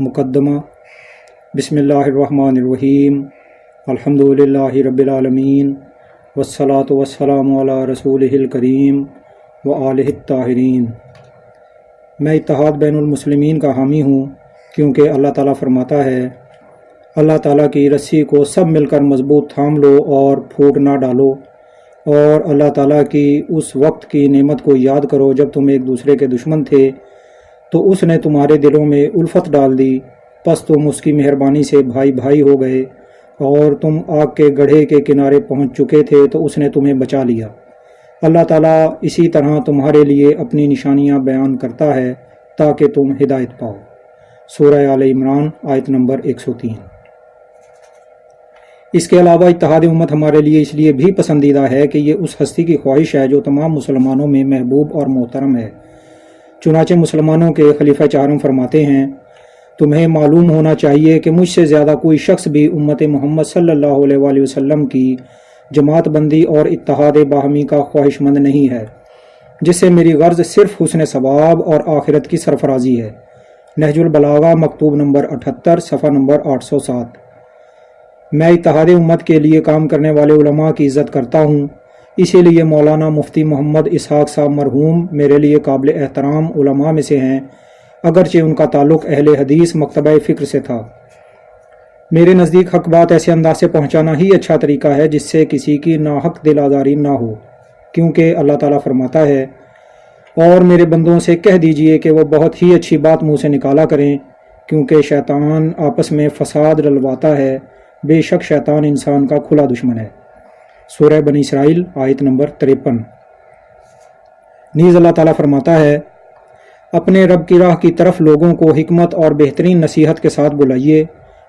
مقدمہ بسم اللہ الرحمن الرحیم الحمدللہ رب العالمین والصلاة والسلام علی رسولہ الکریم وآلہ الطاہرین۔ میں اتحاد بین المسلمین کا حامی ہوں، کیونکہ اللہ تعالیٰ فرماتا ہے، اللہ تعالیٰ کی رسی کو سب مل کر مضبوط تھام لو اور پھوٹ نہ ڈالو، اور اللہ تعالیٰ کی اس وقت کی نعمت کو یاد کرو جب تم ایک دوسرے کے دشمن تھے تو اس نے تمہارے دلوں میں الفت ڈال دی، پس تم اس کی مہربانی سے بھائی بھائی ہو گئے، اور تم آگ کے گڑھے کے کنارے پہنچ چکے تھے تو اس نے تمہیں بچا لیا۔ اللہ تعالیٰ اسی طرح تمہارے لیے اپنی نشانیاں بیان کرتا ہے تاکہ تم ہدایت پاؤ۔ سورہ آل عمران آیت نمبر 103۔ اس کے علاوہ اتحاد امت ہمارے لیے اس لیے بھی پسندیدہ ہے کہ یہ اس ہستی کی خواہش ہے جو تمام مسلمانوں میں محبوب اور محترم ہے۔ چنانچہ مسلمانوں کے خلیفہ چہارم فرماتے ہیں، تمہیں معلوم ہونا چاہیے کہ مجھ سے زیادہ کوئی شخص بھی امت محمد صلی اللہ علیہ وآلہ وسلم کی جماعت بندی اور اتحاد باہمی کا خواہش مند نہیں ہے، جس سے میری غرض صرف حسن ثواب اور آخرت کی سرفرازی ہے۔ نہج البلاغہ مکتوب نمبر 78 صفحہ نمبر 807۔ میں اتحاد امت کے لیے کام کرنے والے علماء کی عزت کرتا ہوں، اسی لیے مولانا مفتی محمد اسحاق صاحب مرحوم میرے لیے قابل احترام علماء میں سے ہیں، اگرچہ ان کا تعلق اہل حدیث مکتبہ فکر سے تھا۔ میرے نزدیک حق بات ایسے انداز سے پہنچانا ہی اچھا طریقہ ہے جس سے کسی کی ناحق دل آزاری نہ ہو، کیونکہ اللہ تعالیٰ فرماتا ہے، اور میرے بندوں سے کہہ دیجئے کہ وہ بہت ہی اچھی بات منہ سے نکالا کریں، کیونکہ شیطان آپس میں فساد ڈلواتا ہے، بے شک شیطان انسان کا کھلا دشمن ہے۔ سورہ بنی اسرائیل آیت نمبر 53۔ نیز اللہ تعالیٰ فرماتا ہے، اپنے رب کی راہ کی طرف لوگوں کو حکمت اور بہترین نصیحت کے ساتھ بلائیے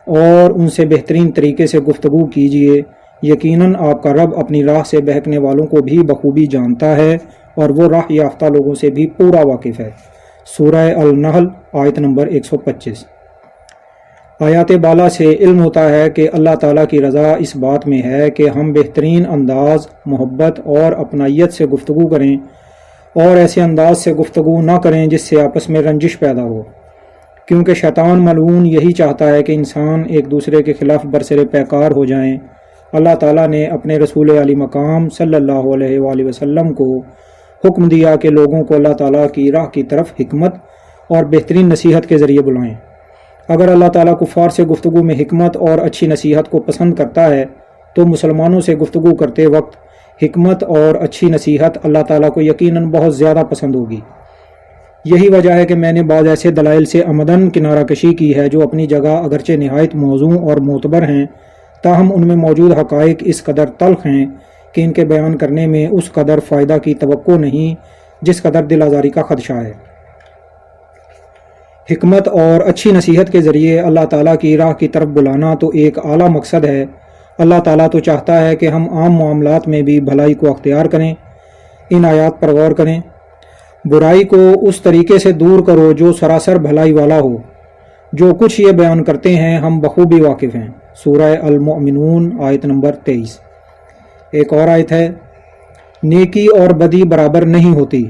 اور ان سے بہترین طریقے سے گفتگو کیجیے، یقیناً آپ کا رب اپنی راہ سے بہکنے والوں کو بھی بخوبی جانتا ہے اور وہ راہ یافتہ لوگوں سے بھی پورا واقف ہے۔ سورہ النحل آیت نمبر 125۔ آیات بالا سے علم ہوتا ہے کہ اللہ تعالیٰ کی رضا اس بات میں ہے کہ ہم بہترین انداز، محبت اور اپنائیت سے گفتگو کریں، اور ایسے انداز سے گفتگو نہ کریں جس سے آپس میں رنجش پیدا ہو، کیونکہ شیطان ملعون یہی چاہتا ہے کہ انسان ایک دوسرے کے خلاف برسر پیکار ہو جائیں۔ اللہ تعالیٰ نے اپنے رسول علی مقام صلی اللہ علیہ وآلہ وسلم کو حکم دیا کہ لوگوں کو اللہ تعالیٰ کی راہ کی طرف حکمت اور بہترین نصیحت کے ذریعے بلائیں۔ اگر اللہ تعالیٰ کفار سے گفتگو میں حکمت اور اچھی نصیحت کو پسند کرتا ہے تو مسلمانوں سے گفتگو کرتے وقت حکمت اور اچھی نصیحت اللہ تعالیٰ کو یقیناً بہت زیادہ پسند ہوگی۔ یہی وجہ ہے کہ میں نے بعض ایسے دلائل سے عمدن کنارہ کشی کی ہے جو اپنی جگہ اگرچہ نہایت موزوں اور معتبر ہیں، تاہم ان میں موجود حقائق اس قدر تلخ ہیں کہ ان کے بیان کرنے میں اس قدر فائدہ کی توقع نہیں جس قدر دل آزاری کا خدشہ ہے۔ حکمت اور اچھی نصیحت کے ذریعے اللہ تعالیٰ کی راہ کی طرف بلانا تو ایک اعلیٰ مقصد ہے۔ اللہ تعالیٰ تو چاہتا ہے کہ ہم عام معاملات میں بھی بھلائی کو اختیار کریں۔ ان آیات پر غور کریں، برائی کو اس طریقے سے دور کرو جو سراسر بھلائی والا ہو۔ جو کچھ یہ بیان کرتے ہیں ہم بخوبی واقف ہیں۔ سورہ المؤمنون آیت نمبر 23۔ ایک اور آیت ہے، نیکی اور بدی برابر نہیں ہوتی،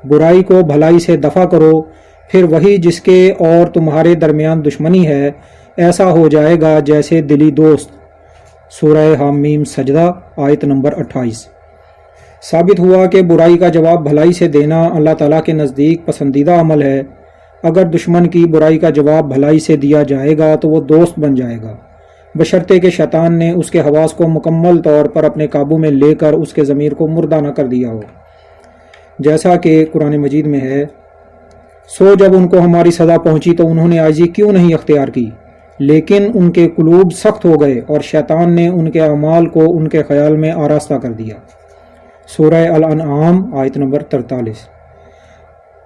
برائی کو بھلائی سے دفع کرو، پھر وہی جس کے اور تمہارے درمیان دشمنی ہے ایسا ہو جائے گا جیسے دلی دوست۔ سورہ حامیم سجدہ آیت نمبر 28۔ ثابت ہوا کہ برائی کا جواب بھلائی سے دینا اللہ تعالیٰ کے نزدیک پسندیدہ عمل ہے۔ اگر دشمن کی برائی کا جواب بھلائی سے دیا جائے گا تو وہ دوست بن جائے گا، بشرطے کہ شیطان نے اس کے حواس کو مکمل طور پر اپنے قابو میں لے کر اس کے ضمیر کو مردہ نہ کر دیا ہو، جیسا کہ قرآن مجید میں ہے، سو جب ان کو ہماری سزا پہنچی تو انہوں نے عاجزی کیوں نہیں اختیار کی، لیکن ان کے قلوب سخت ہو گئے اور شیطان نے ان کے اعمال کو ان کے خیال میں آراستہ کر دیا۔ سورہ الانعام آیت نمبر 43۔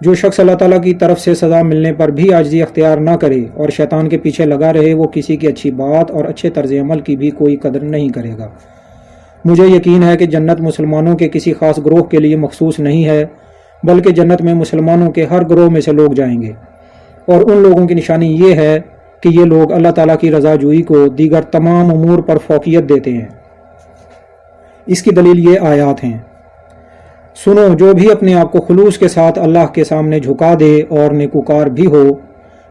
جو شخص اللہ تعالیٰ کی طرف سے سزا ملنے پر بھی عاجزی اختیار نہ کرے اور شیطان کے پیچھے لگا رہے، وہ کسی کی اچھی بات اور اچھے طرز عمل کی بھی کوئی قدر نہیں کرے گا۔ مجھے یقین ہے کہ جنت مسلمانوں کے کسی خاص گروہ کے لیے مخصوص نہیں ہے، بلکہ جنت میں مسلمانوں کے ہر گروہ میں سے لوگ جائیں گے، اور ان لوگوں کی نشانی یہ ہے کہ یہ لوگ اللہ تعالیٰ کی رضا جوئی کو دیگر تمام امور پر فوقیت دیتے ہیں۔ اس کی دلیل یہ آیات ہیں، سنو جو بھی اپنے آپ کو خلوص کے ساتھ اللہ کے سامنے جھکا دے اور نیکوکار بھی ہو،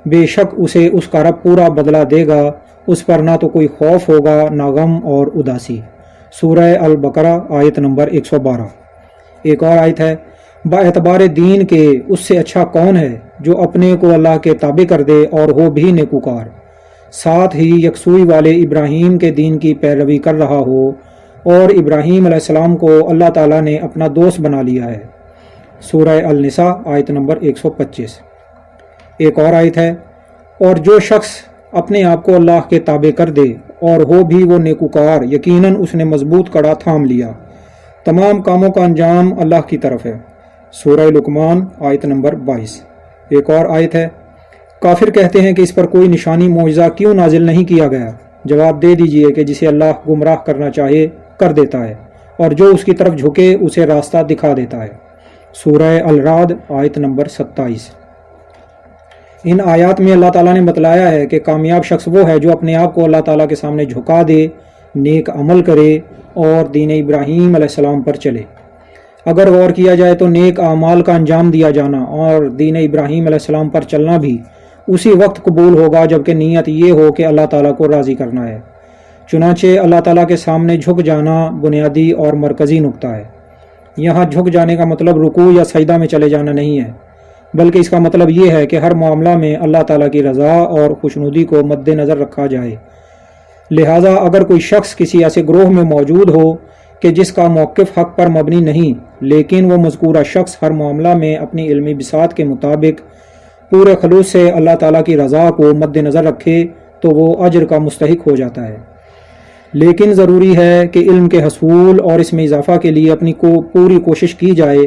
بے شک اسے اس کا رب پورا بدلہ دے گا، اس پر نہ تو کوئی خوف ہوگا نہ غم اور اداسی۔ سورہ البقرہ آیت نمبر 112۔ ایک اور آیت ہے، با اعتبار دین کے اس سے اچھا کون ہے جو اپنے کو اللہ کے تابع کر دے اور ہو بھی نیکوکار، ساتھ ہی یکسوئی والے ابراہیم کے دین کی پیروی کر رہا ہو، اور ابراہیم علیہ السلام کو اللہ تعالیٰ نے اپنا دوست بنا لیا ہے۔ سورہ النساء آیت نمبر 125۔ ایک اور آیت ہے، اور جو شخص اپنے آپ کو اللہ کے تابع کر دے اور ہو بھی وہ نیکوکار، یقیناً اس نے مضبوط کڑا تھام لیا، تمام کاموں کا انجام اللہ کی طرف ہے۔ سورہ لقمان آیت نمبر 22۔ ایک اور آیت ہے، کافر کہتے ہیں کہ اس پر کوئی نشانی معجزہ کیوں نازل نہیں کیا گیا؟ جواب دے دیجئے کہ جسے اللہ گمراہ کرنا چاہے کر دیتا ہے، اور جو اس کی طرف جھکے اسے راستہ دکھا دیتا ہے۔ سورہ الرعد آیت نمبر 27۔ ان آیات میں اللہ تعالیٰ نے بتلایا ہے کہ کامیاب شخص وہ ہے جو اپنے آپ کو اللہ تعالیٰ کے سامنے جھکا دے، نیک عمل کرے اور دین ابراہیم علیہ السلام پر چلے۔ اگر غور کیا جائے تو نیک اعمال کا انجام دیا جانا اور دین ابراہیم علیہ السلام پر چلنا بھی اسی وقت قبول ہوگا جبکہ نیت یہ ہو کہ اللہ تعالیٰ کو راضی کرنا ہے۔ چنانچہ اللہ تعالیٰ کے سامنے جھک جانا بنیادی اور مرکزی نقطہ ہے۔ یہاں جھک جانے کا مطلب رکوع یا سجدہ میں چلے جانا نہیں ہے، بلکہ اس کا مطلب یہ ہے کہ ہر معاملہ میں اللہ تعالیٰ کی رضا اور خوشنودی کو مد نظر رکھا جائے۔ لہٰذا اگر کوئی شخص کسی ایسے گروہ میں موجود ہو کہ جس کا موقف حق پر مبنی نہیں، لیکن وہ مذکورہ شخص ہر معاملہ میں اپنی علمی بساط کے مطابق پورے خلوص سے اللہ تعالیٰ کی رضا کو مد نظر رکھے تو وہ اجر کا مستحق ہو جاتا ہے۔ لیکن ضروری ہے کہ علم کے حصول اور اس میں اضافہ کے لیے اپنی پوری کوشش کی جائے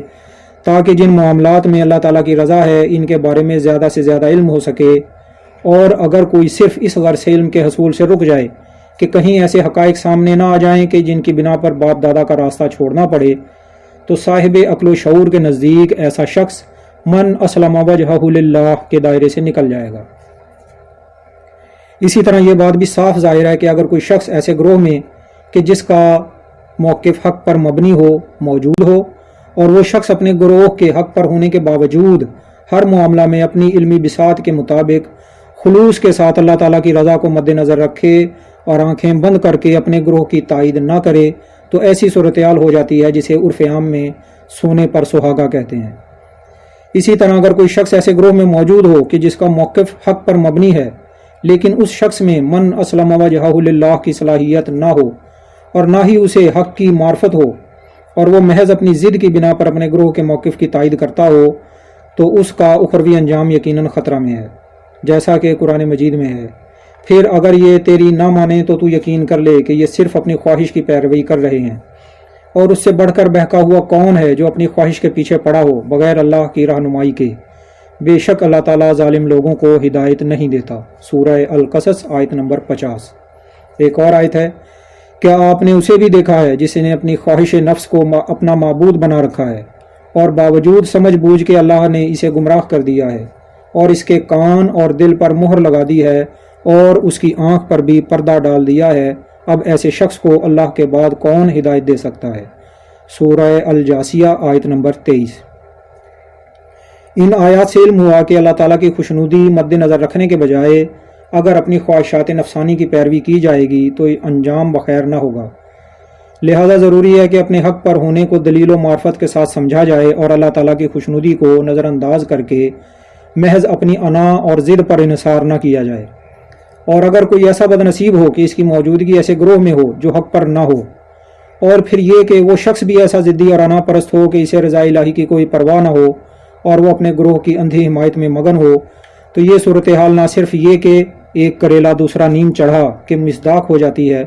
تاکہ جن معاملات میں اللہ تعالیٰ کی رضا ہے ان کے بارے میں زیادہ سے زیادہ علم ہو سکے، اور اگر کوئی صرف اس غرض سے علم کے حصول سے رک جائے کہ کہیں ایسے حقائق سامنے نہ آ جائیں کہ جن کی بنا پر باپ دادا کا راستہ چھوڑنا پڑے، تو صاحب عقل و شعور کے نزدیک ایسا شخص من اسلم وجہہ للہ کے دائرے سے نکل جائے گا۔ اسی طرح یہ بات بھی صاف ظاہر ہے کہ اگر کوئی شخص ایسے گروہ میں کہ جس کا موقف حق پر مبنی ہو موجود ہو، اور وہ شخص اپنے گروہ کے حق پر ہونے کے باوجود ہر معاملہ میں اپنی علمی بساط کے مطابق خلوص کے ساتھ اللہ تعالیٰ کی رضا کو مد نظر رکھے اور آنکھیں بند کر کے اپنے گروہ کی تائید نہ کرے، تو ایسی صورتحال ہو جاتی ہے جسے عرف عام میں سونے پر سہاگا کہتے ہیں۔ اسی طرح اگر کوئی شخص ایسے گروہ میں موجود ہو کہ جس کا موقف حق پر مبنی ہے، لیکن اس شخص میں من اسلم وجہہ للہ کی صلاحیت نہ ہو اور نہ ہی اسے حق کی معرفت ہو، اور وہ محض اپنی ضد کی بنا پر اپنے گروہ کے موقف کی تائید کرتا ہو، تو اس کا اخروی انجام یقیناً خطرہ میں ہے، جیسا کہ قرآن مجید میں ہے، پھر اگر یہ تیری نہ مانے تو یقین کر لے کہ یہ صرف اپنی خواہش کی پیروی کر رہے ہیں، اور اس سے بڑھ کر بہکا ہوا کون ہے جو اپنی خواہش کے پیچھے پڑا ہو بغیر اللہ کی رہنمائی کے؟ بے شک اللہ تعالیٰ ظالم لوگوں کو ہدایت نہیں دیتا۔ سورہ القصص آیت نمبر 50۔ ایک اور آیت ہے، کیا آپ نے اسے بھی دیکھا ہے جس نے اپنی خواہش نفس کو اپنا معبود بنا رکھا ہے، اور باوجود سمجھ بوجھ کے اللہ نے اسے گمراہ کر دیا ہے، اور اس کے کان اور دل پر مہر لگا دی ہے، اور اس کی آنکھ پر بھی پردہ ڈال دیا ہے، اب ایسے شخص کو اللہ کے بعد کون ہدایت دے سکتا ہے؟ سورہ الجاسیہ آیت نمبر 23۔ ان آیات سے علم ہوا کہ اللہ تعالیٰ کی خوشنودی مد نظر رکھنے کے بجائے اگر اپنی خواہشات نفسانی کی پیروی کی جائے گی تو انجام بخیر نہ ہوگا۔ لہذا ضروری ہے کہ اپنے حق پر ہونے کو دلیل و معرفت کے ساتھ سمجھا جائے اور اللہ تعالیٰ کی خوشنودی کو نظر انداز کر کے محض اپنی انا اور ضد پر انحصار نہ کیا جائے۔ اور اگر کوئی ایسا بد نصیب ہو کہ اس کی موجودگی ایسے گروہ میں ہو جو حق پر نہ ہو، اور پھر یہ کہ وہ شخص بھی ایسا ضدی اور انا پرست ہو کہ اسے رضا الہی کی کوئی پرواہ نہ ہو اور وہ اپنے گروہ کی اندھی حمایت میں مگن ہو، تو یہ صورتحال نہ صرف یہ کہ ایک کریلا دوسرا نیم چڑھا کہ مصداق ہو جاتی ہے،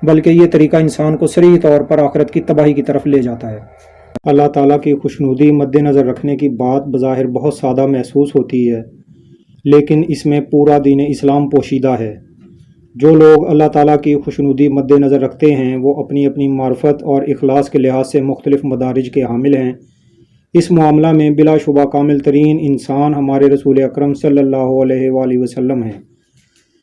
بلکہ یہ طریقہ انسان کو صریح طور پر آخرت کی تباہی کی طرف لے جاتا ہے۔ اللہ تعالیٰ کی خوشنودی مد نظر رکھنے کی بات بظاہر بہت سادہ محسوس ہوتی ہے، لیکن اس میں پورا دین اسلام پوشیدہ ہے۔ جو لوگ اللہ تعالیٰ کی خوشنودی مد نظر رکھتے ہیں وہ اپنی اپنی معرفت اور اخلاص کے لحاظ سے مختلف مدارج کے حامل ہیں۔ اس معاملہ میں بلا شبہ کامل ترین انسان ہمارے رسول اکرم صلی اللہ علیہ وآلہ وسلم ہیں۔